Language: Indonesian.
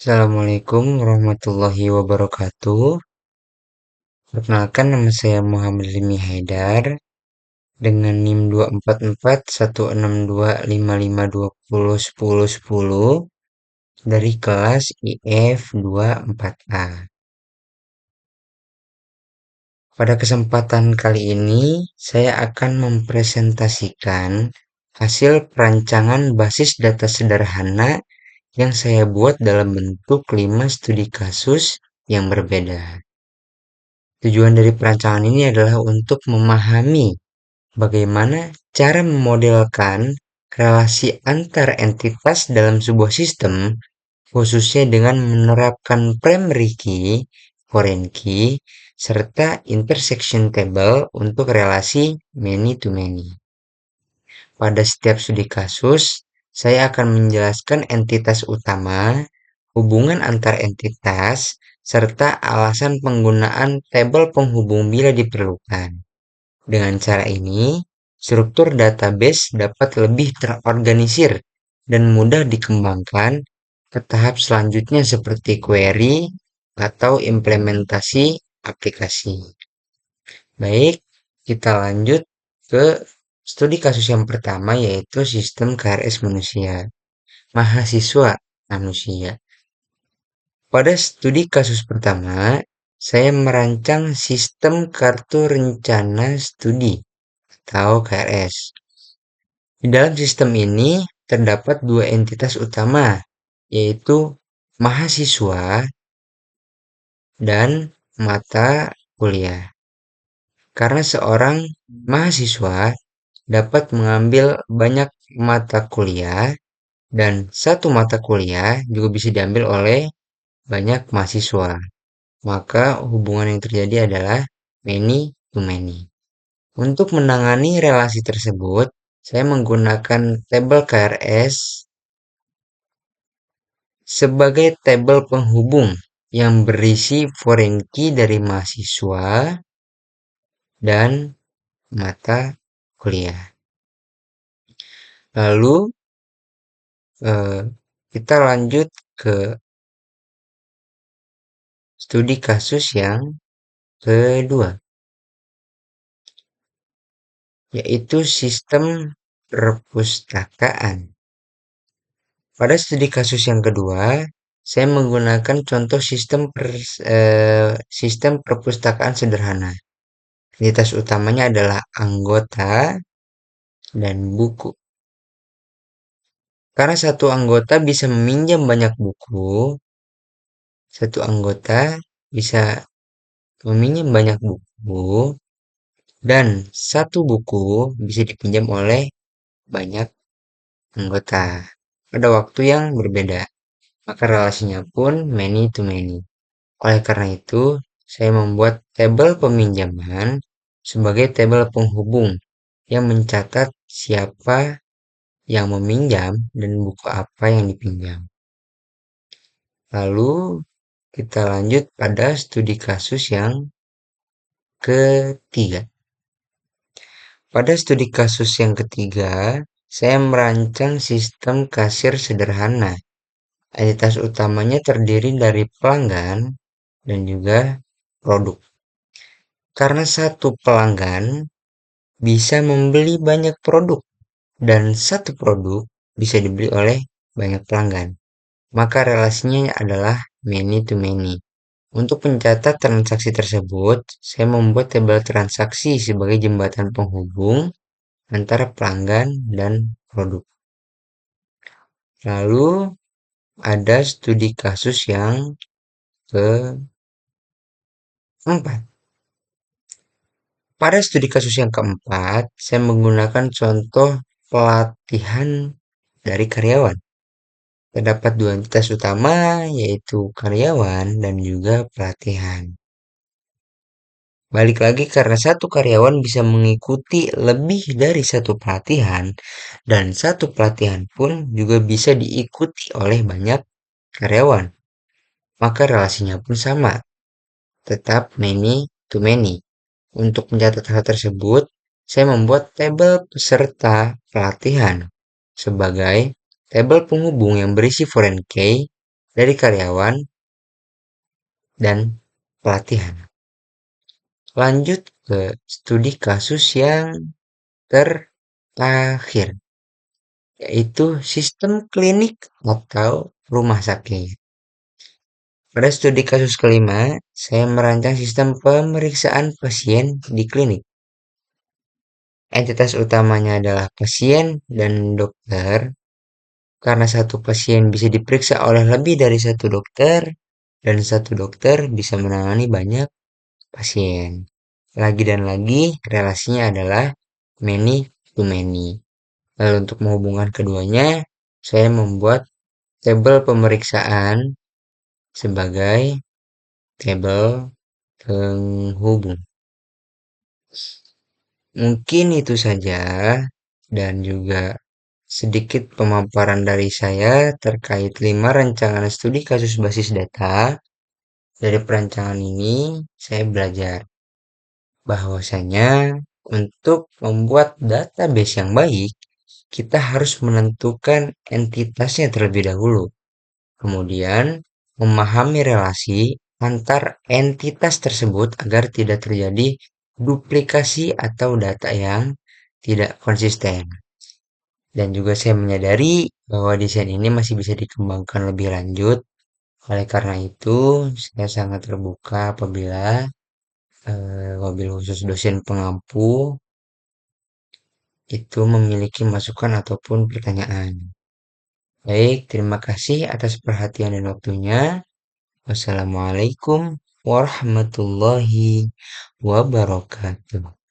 Assalamualaikum warahmatullahi wabarakatuh. Perkenalkan nama saya Muhammad Rimi Haidar dengan NIM 2441625521010 dari kelas IF 24A. Pada kesempatan kali ini, saya akan mempresentasikan hasil perancangan basis data sederhana yang saya buat dalam bentuk 5 studi kasus yang berbeda. Tujuan dari perancangan ini adalah untuk memahami bagaimana cara memodelkan relasi antar entitas dalam sebuah sistem, khususnya dengan menerapkan primary key, foreign key, serta intersection table untuk relasi many-to-many. Pada setiap studi kasus, saya akan menjelaskan entitas utama, hubungan antar entitas, serta alasan penggunaan tabel penghubung bila diperlukan. Dengan cara ini, struktur database dapat lebih terorganisir dan mudah dikembangkan ke tahap selanjutnya seperti query atau implementasi aplikasi. Baik, kita lanjut ke studi kasus yang pertama yaitu sistem KRS manusia, mahasiswa manusia. Pada studi kasus pertama, saya merancang sistem kartu rencana studi atau KRS. Di dalam sistem ini terdapat dua entitas utama, yaitu mahasiswa dan mata kuliah. Karena seorang mahasiswa dapat mengambil banyak mata kuliah dan satu mata kuliah juga bisa diambil oleh banyak mahasiswa. Maka hubungan yang terjadi adalah many to many. Untuk menangani relasi tersebut, saya menggunakan tabel KRS sebagai tabel penghubung yang berisi foreign key dari mahasiswa dan mata kuliah. Lalu kita lanjut ke studi kasus yang kedua, yaitu sistem perpustakaan. Pada studi kasus yang kedua, saya menggunakan contoh sistem perpustakaan sederhana. Entitas utamanya adalah anggota dan buku. Karena satu anggota bisa meminjam banyak buku, satu anggota bisa meminjam banyak buku, dan satu buku bisa dipinjam oleh banyak anggota pada waktu yang berbeda. Maka relasinya pun many to many. Oleh karena itu, saya membuat tabel peminjaman sebagai tabel penghubung yang mencatat siapa yang meminjam dan buku apa yang dipinjam. Lalu kita lanjut pada studi kasus yang ketiga. Pada studi kasus yang ketiga, saya merancang sistem kasir sederhana. Entitas utamanya terdiri dari pelanggan dan juga produk. Karena satu pelanggan bisa membeli banyak produk dan satu produk bisa dibeli oleh banyak pelanggan, maka relasinya adalah many to many. Untuk mencatat transaksi tersebut, saya membuat tabel transaksi sebagai jembatan penghubung antara pelanggan dan produk. Lalu ada studi kasus yang keempat. Pada studi kasus yang keempat, saya menggunakan contoh pelatihan dari karyawan. Terdapat dua entitas utama, yaitu karyawan dan juga pelatihan. Balik lagi karena satu karyawan bisa mengikuti lebih dari satu pelatihan, dan satu pelatihan pun juga bisa diikuti oleh banyak karyawan. Maka relasinya pun sama, tetap many to many. Untuk mencatat hal tersebut, saya membuat tabel peserta pelatihan sebagai tabel penghubung yang berisi foreign key dari karyawan dan pelatihan. Lanjut ke studi kasus yang terakhir, yaitu sistem klinik atau rumah sakit. Pada studi kasus kelima, saya merancang sistem pemeriksaan pasien di klinik. Entitas utamanya adalah pasien dan dokter, karena satu pasien bisa diperiksa oleh lebih dari satu dokter, dan satu dokter bisa menangani banyak pasien. Lagi dan lagi, relasinya adalah many to many. Lalu untuk menghubungkan keduanya, saya membuat tabel pemeriksaan sebagai tabel penghubung. Mungkin itu saja, dan juga sedikit pemaparan dari saya terkait 5 rancangan studi kasus basis data. Dari perancangan ini, saya belajar bahwasanya untuk membuat database yang baik, kita harus menentukan entitasnya terlebih dahulu. Kemudian, memahami relasi antar entitas tersebut agar tidak terjadi duplikasi atau data yang tidak konsisten. Dan juga saya menyadari bahwa desain ini masih bisa dikembangkan lebih lanjut. Oleh karena itu, saya sangat terbuka apabila wabil khusus dosen pengampu itu memiliki masukan ataupun pertanyaan. Baik, terima kasih atas perhatian dan waktunya. Wassalamualaikum warahmatullahi wabarakatuh.